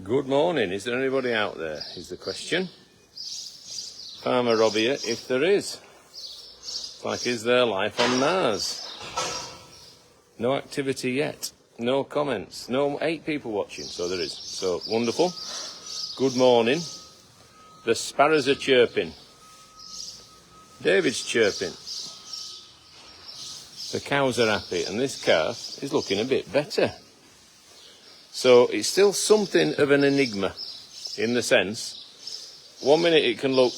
Good morning. Is there anybody out there? Is the question. Farmer Rob here, if there is. It's like, is there life on Mars? No activity yet. No comments. No 8 people watching, so there is. So, wonderful. Good morning. The sparrows are chirping. David's chirping. The cows are happy, and this calf is looking a bit better. So it's still something of an enigma, in the sense, 1 minute it can look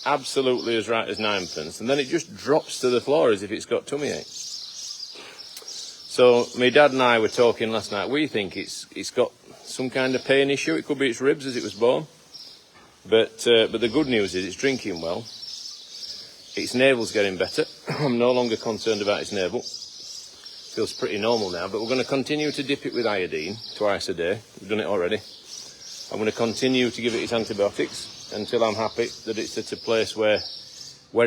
absolutely as right as ninepence, and then it just drops to the floor as if it's got tummy ache. So my dad and I were talking last night. We think it's got some kind of pain issue. It could be its ribs as it was born, but the good news is it's drinking well. Its navel's getting better. I'm no longer concerned about its navel. Feels pretty normal now, but we're going to continue to dip it with iodine twice a day. We've done it already. I'm going to continue to give it its antibiotics until I'm happy that it's at a place where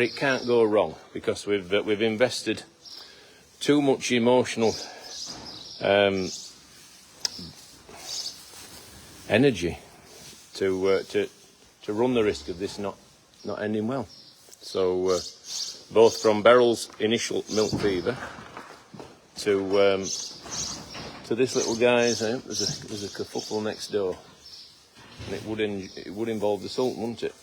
it can't go wrong, because we've invested too much emotional energy to run the risk of this not ending well. So both from Beryl's initial milk fever to this little guy's, there's a kerfuffle next door, and it would involve the Sultan, wouldn't it?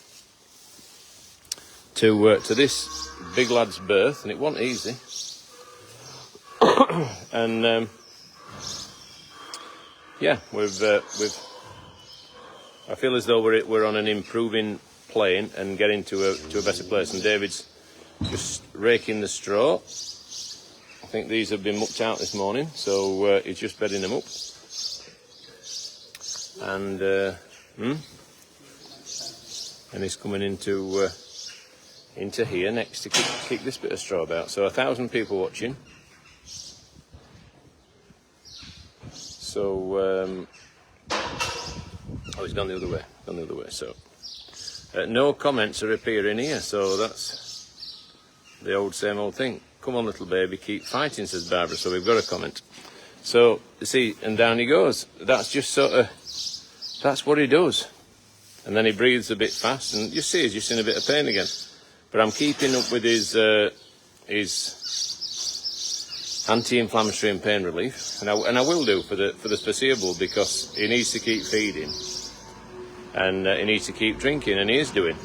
To this big lad's birth, and it wasn't easy. And yeah, we've I feel as though we're on an improving plane and getting to a better place. And David's just raking the straw. I think these have been mucked out this morning, so he's just bedding them up. And he's coming into here next to kick this bit of straw about. So 1,000 people watching. So he's gone the other way. So no comments are appearing here. So that's the same old thing. Come on, little baby, keep fighting, says Barbara. So we've got a comment. So, you see, and down he goes. That's just that's what he does. And then he breathes a bit fast, and you see he's just in a bit of pain again. But I'm keeping up with his anti-inflammatory and pain relief, and I will do for the foreseeable, because he needs to keep feeding, and he needs to keep drinking, and he is doing.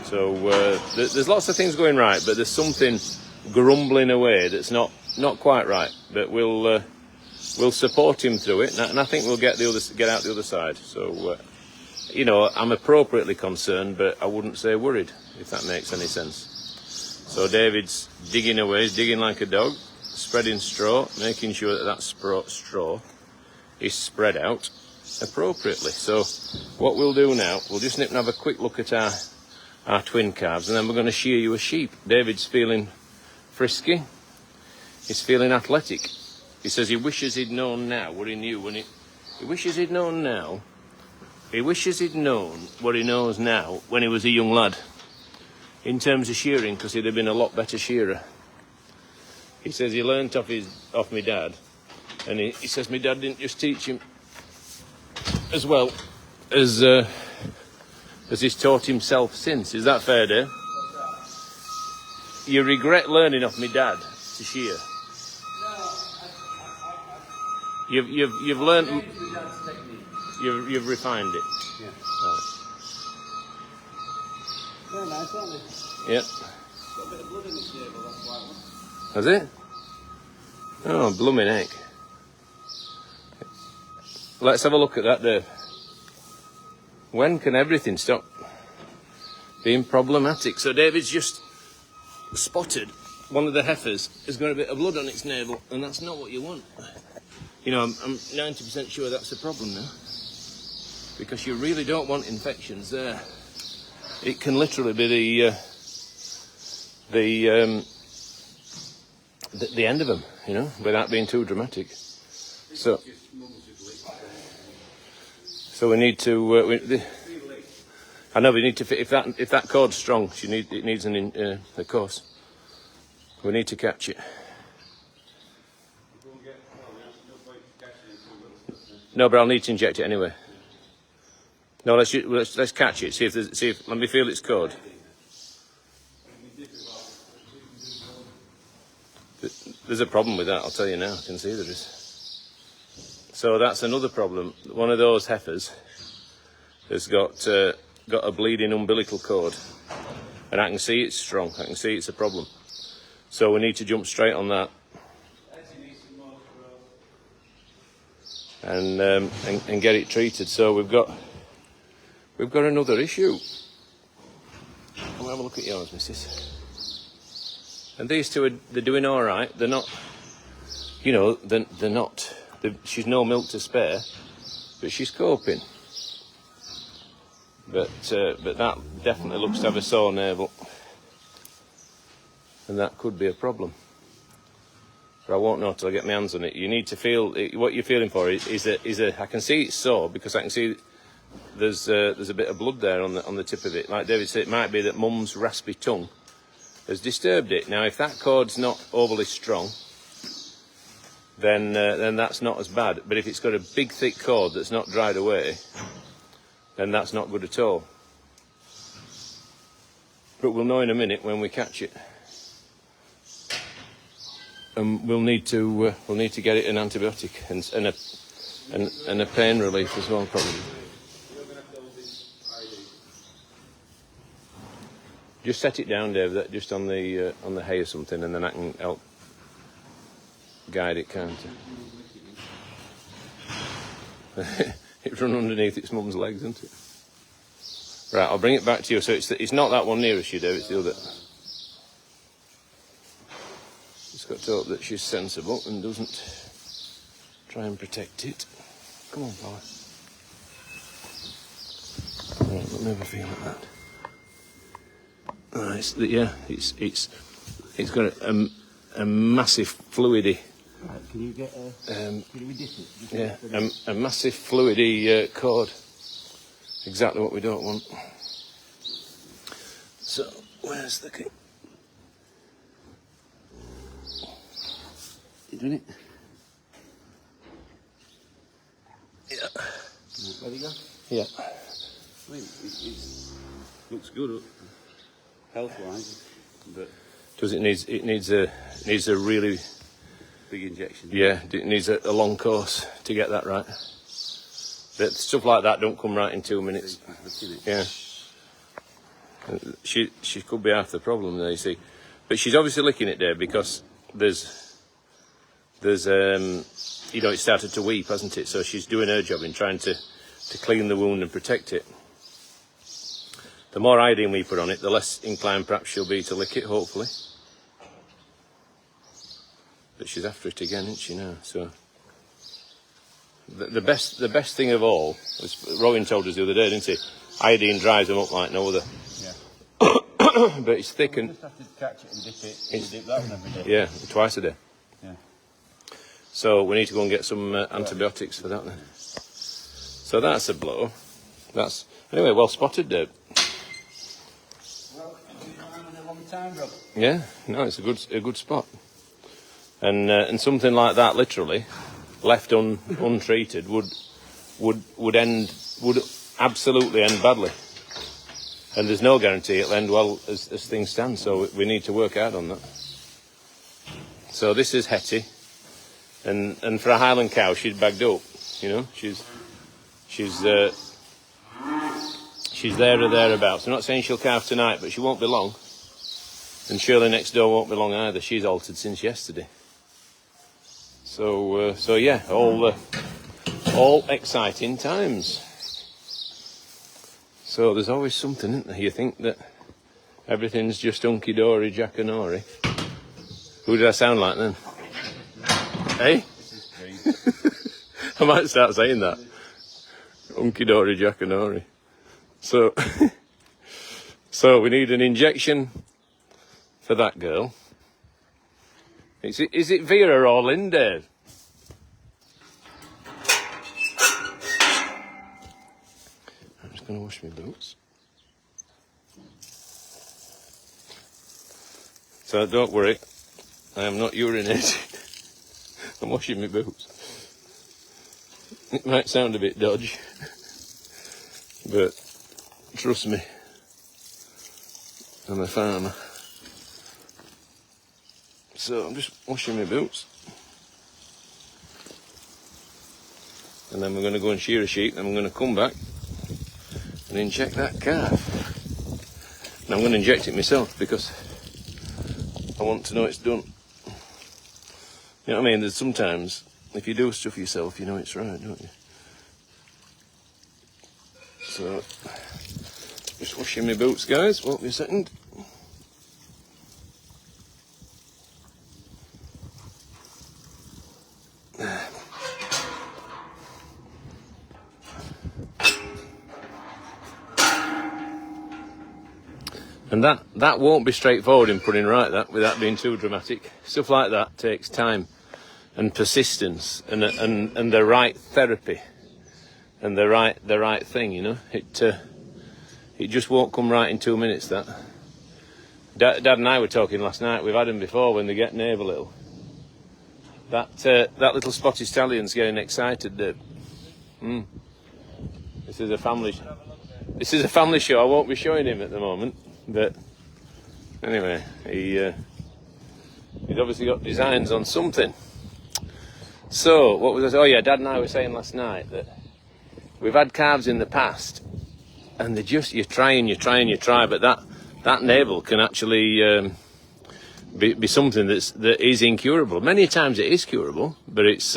So there's lots of things going right, but there's something grumbling away that's not quite right. But we'll support him through it, and I think we'll get out the other side. So I'm appropriately concerned, but I wouldn't say worried, if that makes any sense. So David's digging away, he's digging like a dog, spreading straw, making sure that straw is spread out appropriately. So what we'll do now, we'll just nip and have a quick look at our twin calves, and then we're going to shear you a sheep. David's feeling frisky. He's feeling athletic. He says he wishes he'd known now what he knew when he wishes he'd known now. He wishes he'd known what he knows now when he was a young lad, in terms of shearing, because he'd have been a lot better shearer. He says he learnt off my dad, and he says my dad didn't just teach him as well as he's taught himself since. Is that fair, Dave? You regret learning off my dad to shear? No, you've learnt. You've refined it. Yeah. Right. Yeah, nice, aren't they? Yeah. Got a bit of blood in its navel, that's why. Has it? Oh, blooming heck. Let's have a look at that, Dave. When can everything stop being problematic? So David's just spotted one of the heifers has got a bit of blood on its navel, and that's not what you want. I'm 90% sure that's the problem now, because you really don't want infections there. It can literally be the end of them, without being too dramatic. So we need to. I know we need to. If that cord's strong, it needs a course. We need to catch it. No, but I'll need to inject it anyway. No, let's catch it. See if let me feel its code. There's a problem with that. I'll tell you now. I can see there is. So that's another problem. One of those heifers has got a bleeding umbilical cord, and I can see it's strong. I can see it's a problem. So we need to jump straight on that. And get it treated. So we've got another issue. Come have a look at yours, missus. And these two they're doing all right. They're not, you know, they're not. She's no milk to spare, but she's coping. But that definitely looks to have a sore navel, and that could be a problem. But I won't know till I get my hands on it. You need to feel what you're feeling for is a. I can see it's sore because I can see there's a bit of blood there on the tip of it. Like David said, it might be that Mum's raspy tongue has disturbed it. Now, if that cord's not overly strong, then that's not as bad. But if it's got a big thick cord that's not dried away, then that's not good at all. But we'll know in a minute when we catch it. And we'll need to get it an antibiotic and a pain relief as well, probably. Just set it down, Dave. Just on the hay or something, and then I can help guide it, can't I? It run underneath its mum's legs, isn't it? Right, I'll bring it back to you. So it's not that one nearest you, Dave. It's the other. Got to hope that she's sensible and doesn't try and protect it. Come on, fella. Right, let me have a feel at that. It's got a massive fluidy. Right, can you get can we dip it? Yeah, a massive fluidy cord. Exactly what we don't want. So where's the key? You doing it? Yeah. Ready to go? Yeah. I mean, it looks good health-wise, but Does it needs a really big injection. Yeah, it needs a long course to get that right. But stuff like that don't come right in 2 minutes. Yeah. She could be half the problem there, you see. But she's obviously licking it there because there's you know, it started to weep, hasn't it? So she's doing her job in trying to clean the wound and protect it. The more iodine we put on it, the less inclined perhaps she'll be to lick it, hopefully. But she's after it again, isn't she now? So the best thing of all, as Rowan told us the other day, didn't he? Iodine dries them up like no other. Yeah. But it's thick and Just have to catch it and dip it. You dip that one every day. yeah, twice a day. Yeah. So we need to go and get some antibiotics for that then. So that's a blow. That's anyway, well spotted, Dave. Well, I'm on a long time, Rob. Yeah, no, it's a good spot. And something like that, literally, left untreated, would absolutely end badly. And there's no guarantee it'll end well as things stand. So we need to work hard on that. So this is Hetty, and for a Highland cow, she's bagged up. You know, she's there or thereabouts. I'm not saying she'll calve tonight, but she won't be long. And Shirley next door won't be long either. She's altered since yesterday. So yeah, all exciting times. So there's always something, isn't there? You think that everything's just hunky-dory, jackanory. Who did I sound like then? Hey? I might start saying that. Hunky-dory, jackanory. So, so we need an injection for that girl. Is it Vera or Lynn, Dave? I'm just going to wash my boots. So don't worry, I am not urinating. I'm washing my boots. It might sound a bit dodgy, But trust me, I'm a farmer. So I'm just washing my boots. And then we're going to go and shear a sheep, and I'm going to come back and inject that calf. And I'm going to inject it myself because I want to know it's done. You know what I mean? There's sometimes, if you do stuff yourself, you know it's right, don't you? So, just washing my boots, guys. Won't be a second. And that won't be straightforward in putting right that without being too dramatic. Stuff like that takes time and persistence and the right therapy and the right thing, you know. It just won't come right in 2 minutes. That Dad and I were talking last night. We've had them before when they get neighbour little. That little spotted stallion's getting excited. This is a family show. I won't be showing him at the moment. But anyway, he's obviously got designs on something. So what was I saying? Oh yeah, Dad and I were saying last night that we've had calves in the past, and they just you try, but that navel can actually be something that is incurable. Many times it is curable, but it's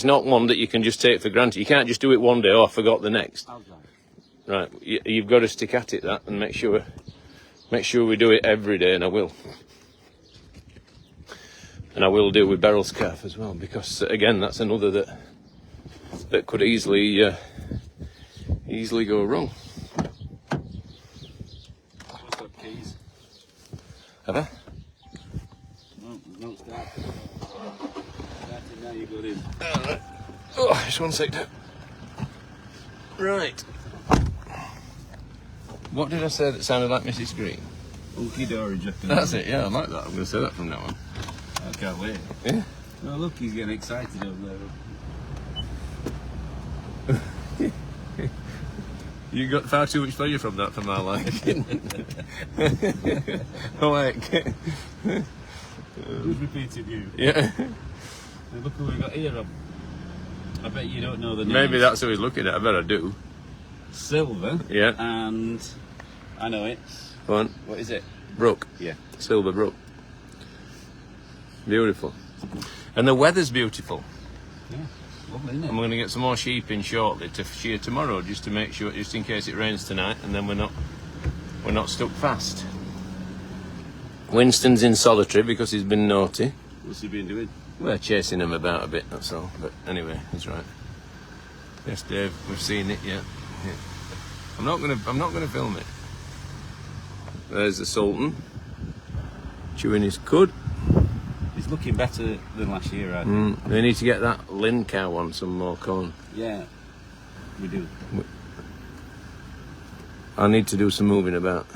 not one that you can just take for granted. You can't just do it one day. Oh, I forgot the next. Right, you've got to stick at it that and make sure we do it every day, and I will. And I will do with Beryl's calf as well, because again, that's another that could easily go wrong. What's got keys? Have I? No, start. Starting now, you got in. Right. Oh, just one sec. Right. What did I say that sounded like Mrs. Green? Hunky dory, Jack. That's it, yeah, I like that. I'm going to say that from now on. I can't wait. Yeah? Oh, look, he's getting excited over there. You got far too much pleasure from that for my liking. Oh, wait. Who's repeated you? Yeah. Now look who we got here, Rob. I bet you don't know the name. Maybe that's who he's looking at. I bet I do. Silver. Yeah. And I know it. Go on. What is it? Brook. Yeah. Silver brook. Beautiful. And the weather's beautiful. Yeah. Lovely, isn't it? I'm going to get some more sheep in shortly to shear tomorrow, just to make sure, just in case it rains tonight, and then we're not stuck fast. Winston's in solitary because he's been naughty. What's he been doing? We're chasing him about a bit, that's all. But anyway, he's right. Yes, Dave, we've seen it yet. Yeah. I'm not gonna film it. There's the Sultan chewing his cud. He's looking better than last year, I think. We need to get that Lynn cow on some more corn. Yeah, we do. I need to do some moving about.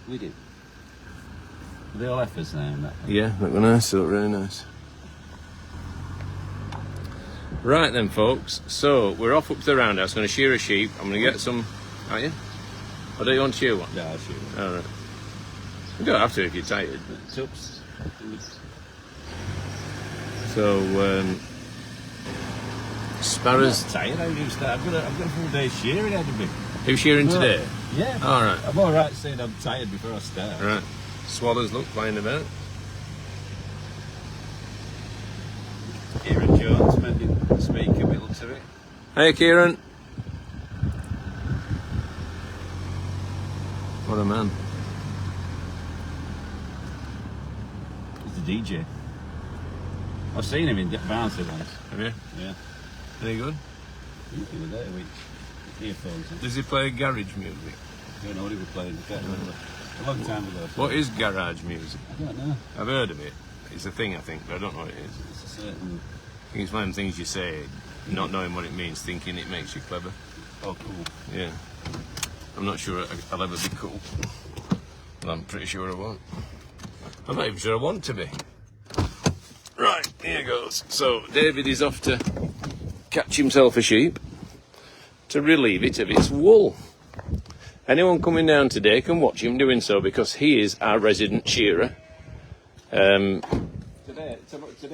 We do. They all efforts now and that. Yeah, look nice, they look really nice. Right then, folks, so we're off up to the roundhouse, going to shear a sheep. I'm going to get some, are you? Or do you want to shear one? Yeah, I'll shoot. Alright. You don't have to if you're tired. Tups. So, sparrows. I'm not tired, how do you start? I've got a full day's shearing ahead of me. Who's shearing today? Yeah. Alright. I'm alright saying I'm tired before I start. Right. Swallows look flying about. Kieran Jones making speak a bit looks of it. Hey, Kieran. What a man. He's the DJ. I've seen him in Barnsley once. Have you? Yeah. Any good? He was there with earphones in. Does he play garage music? I don't know what he was playing. I can't remember. A long time ago. What is garage music? I don't know. I've heard of it. It's a thing, I think, but I don't know what it is. It's a certain... I think it's one of the things you say, not knowing what it means, thinking it makes you clever. Oh, cool. Yeah. I'm not sure I'll ever be cool. But I'm pretty sure I won't. I'm not even sure I want to be. Right, here goes. So, David is off to catch himself a sheep to relieve it of its wool. Anyone coming down today can watch him doing so because he is our resident shearer. Today,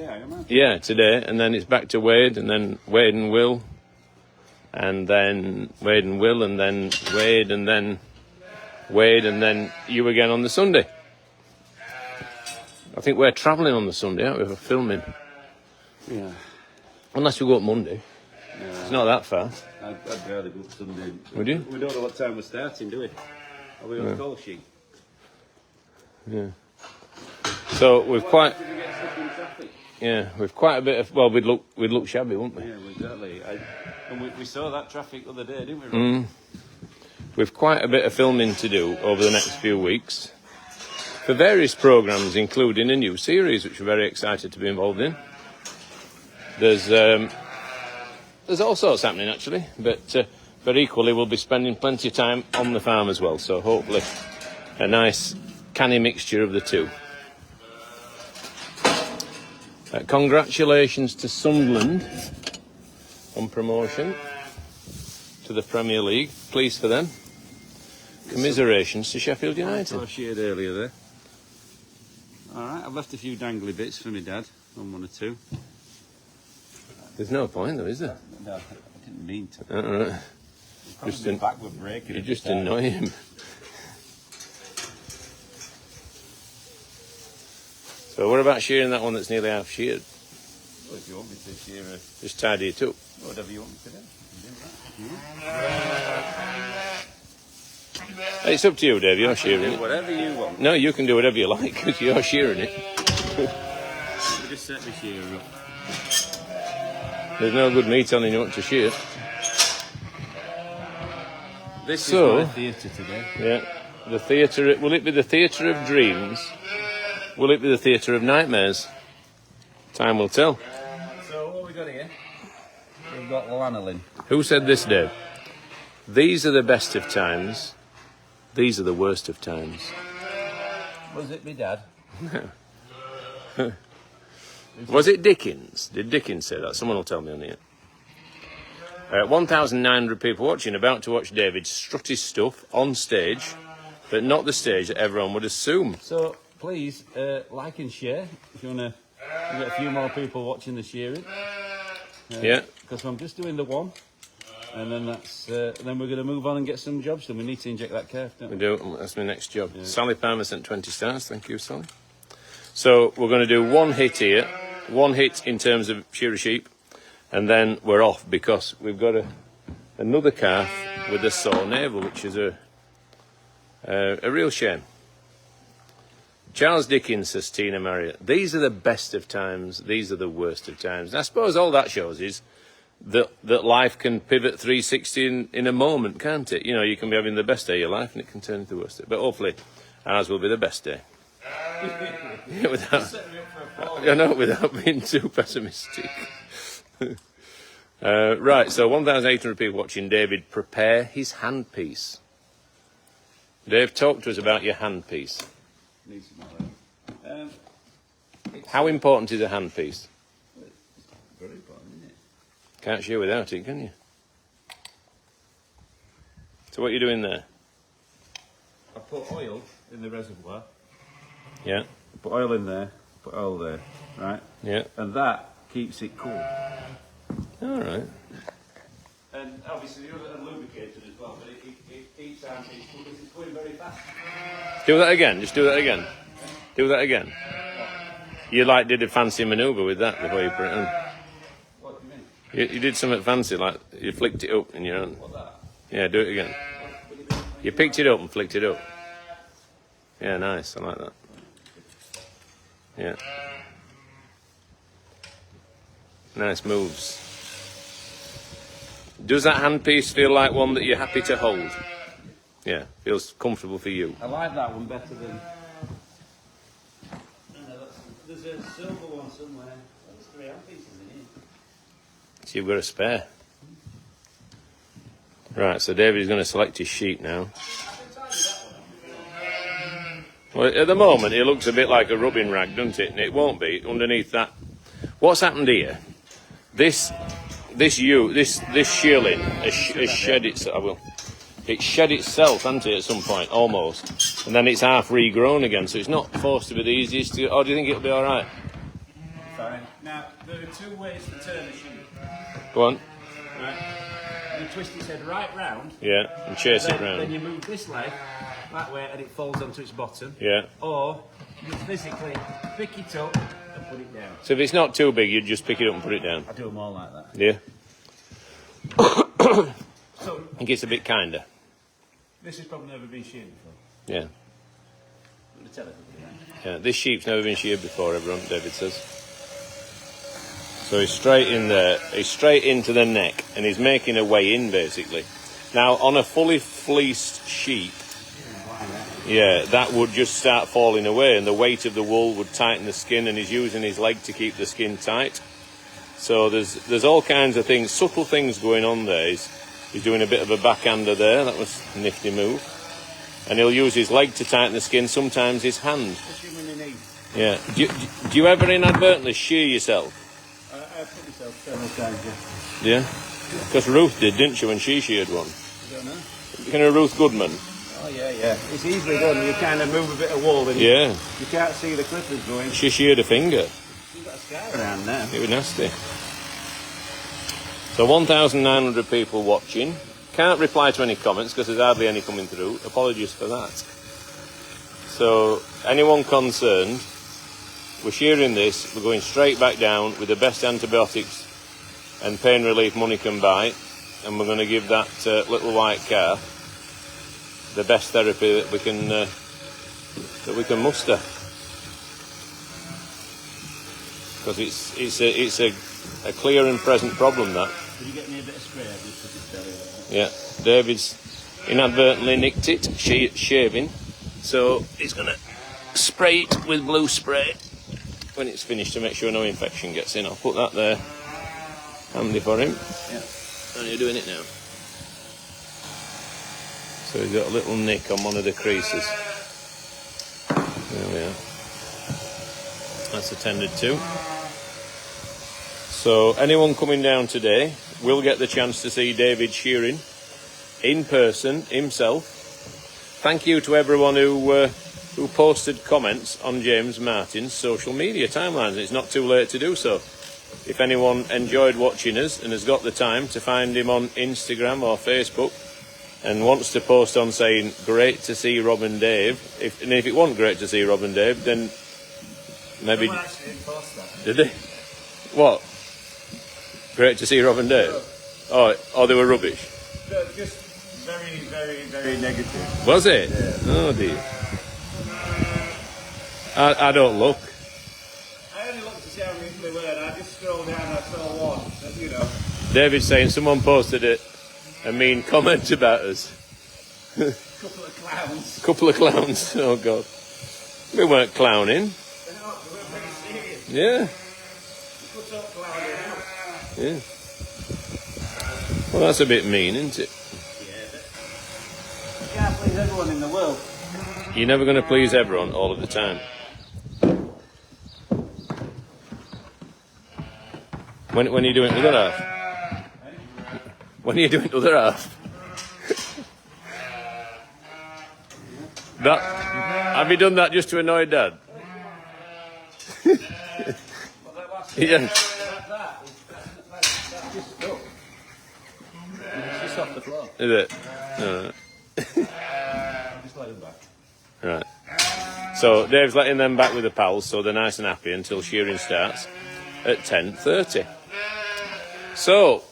am I? Yeah, today, and then it's back to Wade, and then Wade and Will, and then Wade and Will, and then Wade, and then Wade, and then you again on the Sunday. I think we're travelling on the Sunday, aren't we? We're filming. Yeah. Unless we go up Monday. Yeah. It's not that far. I'd rather go up Sunday. Would you? We don't know what time we're starting, do we? Are we on the call sheet? Yeah. So we've quite... Did we get stuck in traffic? Yeah, we've quite a bit of... Well, we'd look shabby, wouldn't we? Yeah, exactly. And we saw that traffic the other day, didn't we? We've quite a bit of filming to do over the next few weeks for various programmes, including a new series, which we're very excited to be involved in. There's all sorts happening, actually, but equally we'll be spending plenty of time on the farm as well, so hopefully a nice canny mixture of the two. Congratulations to Sunderland on promotion to the Premier League. Pleased for them. Commiserations to Sheffield United. I shared earlier there. Alright, I've left a few dangly bits for my dad on 1 or 2. There's no point though, is there? No, I didn't mean to. Alright. Just in back with breaking. You just annoy him. So what about shearing that one that's nearly half sheared? Well, if you want me to shear Just tidy it up. whatever you want me to do. It's up to you, Dave. You're shearing it. Whatever you want. No, you can do whatever you like because you're shearing it. Let me just set my shearer up. There's no good me telling you what to shear. This So- is my theatre today. Yeah. The theatre. Will it be the theatre of dreams? Will it be the theatre of nightmares? Time will tell. So what we got here? We've got lanolin. Who said this, Dave? These are the best of times. These are the worst of times. Was it my dad? Was it Dickens? Did Dickens say that? Someone will tell me on here. 1,900 people watching, about to watch David strut his stuff on stage, but not the stage that everyone would assume. So please like and share if you want to get a few more people watching the shearing. Yeah. Because I'm just doing the one, and then then we're going to move on and get some jobs done. We need to inject that calf, don't We we? do. That's my next job. Yeah. Sally Palmer sent 20 stars. Thank you, Sally. So we're going to do one hit here, one hit in terms of shear a sheep, and then we're off because we've got another calf with a sore navel, which is a real shame. Charles Dickens, says Tina Marriott, these are the best of times, these are the worst of times. And I suppose all that shows is that life can pivot 360 in a moment, can't it? You know, you can be having the best day of your life and it can turn into the worst day. But hopefully ours will be the best day. Without being too pessimistic. Right, so 1,800 people watching David prepare his handpiece. Dave, talk to us about your handpiece. How important is a handpiece? Very important, isn't it? Can't shear without it, can you? So what are you doing there? I put oil in the reservoir. Yeah, Put oil in there. Put oil there. Right? yeah. And that keeps it cool. All right. And obviously the other lubricated as well, but it keeps our piece cool because it's going very fast. Do that again. Just do that again. Do that again. You did a fancy manoeuvre with that before you put it on. What do you mean? You did something fancy, like you flicked it up in your hand. What that? Yeah, do it again. You picked it up and flicked it up. Yeah, nice. I like that. Yeah. Nice moves. Does that handpiece feel like one that you're happy to hold? Yeah, feels comfortable for you. I like that one better than... There's a silver one somewhere. There's 3 handpieces in here. So you've got a spare. Right, so David is going to select his sheet now. Well, at the moment, it looks a bit like a rubbing rag, doesn't it? And it won't be underneath that. What's happened here? This this shearling has shed itself. I will. It shed itself, hasn't it, at some point, almost, and then it's half regrown again. So it's not forced to be the easiest. Or do you think it'll be all right? Fine. Now there are two ways to turn a sheep. Go on. Right. You twist its head right round. Yeah, and chase it round. Then you move this leg that way, and it falls onto its bottom. Yeah. Or you physically pick it up and put it down. So if it's not too big, you just pick it up and put it down. I do them all like that. Yeah. So I think it's a bit kinder. this has probably never been sheared before. Yeah. The telephone, right? Yeah. This sheep's never been sheared before, everyone. David says. So he's straight in there. He's straight into the neck, and he's making a way in basically. Now on a fully fleeced sheep, yeah, that would just start falling away, and the weight of the wool would tighten the skin, and he's using his leg to keep the skin tight. So there's all kinds of things, subtle things going on there. He's doing a bit of a backhander there. That was a nifty move. And he'll use his leg to tighten the skin, sometimes his hand. Yeah. Do you ever inadvertently shear yourself? I put myself several times, Yeah? Because Ruth did, didn't she, when she sheared one? I don't know. You know Ruth Goodman? Oh, yeah. It's easily done. You kind of move a bit of wool and Yeah. you can't see the clippers going. She sheared a finger. You've got a scar around now. It was nasty. So 1,900 people watching. Can't reply to any comments because there's hardly any coming through. Apologies for that. So anyone concerned, we're shearing this. We're going straight back down with the best antibiotics and pain relief money can buy, and we're going to give that little white calf the best therapy that we can muster. Because it's a clear and present problem, that. Did you get me a bit of spray? I just put its belly like Yeah, David's inadvertently nicked it, shaving, so he's going to spray it with blue spray when it's finished to make sure no infection gets in. I'll put that there, handy for him. Yeah. And you're doing it now. So he's got a little nick on one of the creases. There we are. That's attended to. So anyone coming down today will get the chance to see David shearing in person himself. Thank you to everyone who posted comments on James Martin's social media timelines. It's not too late to do so. If anyone enjoyed watching us and has got the time to find him on Instagram or Facebook and wants to post on saying, great to see Rob and Dave, if it wasn't great to see Rob and Dave, then maybe... Someone actually didn't post that. Did they? What? Great to see Rob and Dave? Oh, they were rubbish? No, just very, very, very negative. Was it? Yeah. Oh dear. I don't look. I only looked to see how many they were, and I just scrolled down and I saw one, and, you know. David's saying someone posted a mean comment about us. Couple of clowns. Couple of clowns. Oh God. We weren't clowning. They're not, they were pretty serious. Yeah. You could talk clowning out. Yeah. Well, that's a bit mean, isn't it? Yeah, but you can't please everyone in the world. You're never going to please everyone all of the time. When are you doing the other half? When are you doing the other half? Have you done that just to annoy Dad? Yeah. That's just stuck. It's just off the floor. Is it? No. Just let them back. Right. So Dave's letting them back with the pals, so they're nice and happy until shearing starts at 10:30. So,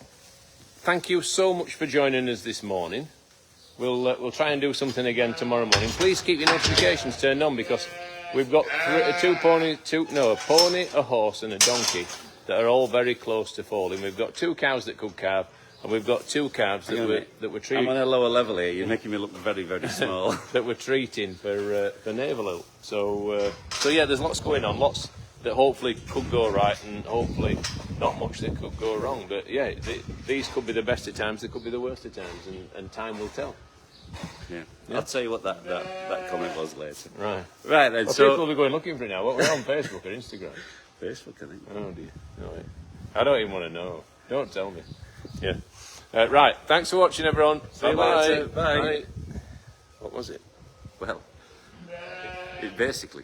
thank you so much for joining us this morning. We'll try and do something again tomorrow morning. Please keep your notifications turned on because we've got a pony, a horse, and a donkey that are all very close to falling. We've got 2 cows that could calve, and we've got 2 calves that we're treating. I'm on a lower level here. You're making me look very, very small. That we're treating for navel ill. So yeah, there's lots going on, lots that hopefully could go right, and hopefully not much that could go wrong. But yeah, these could be the best of times, they could be the worst of times, and time will tell. Yeah. I'll tell you what that comment was later. Right. Right then. Well, So people will be going looking for it now. We're on Facebook or Instagram. Facebook, I think. Oh dear. No, I don't even want to know. Don't tell me. Yeah. Right. Thanks for watching, everyone. See you Bye-bye. later. Bye. What was it? Well, it basically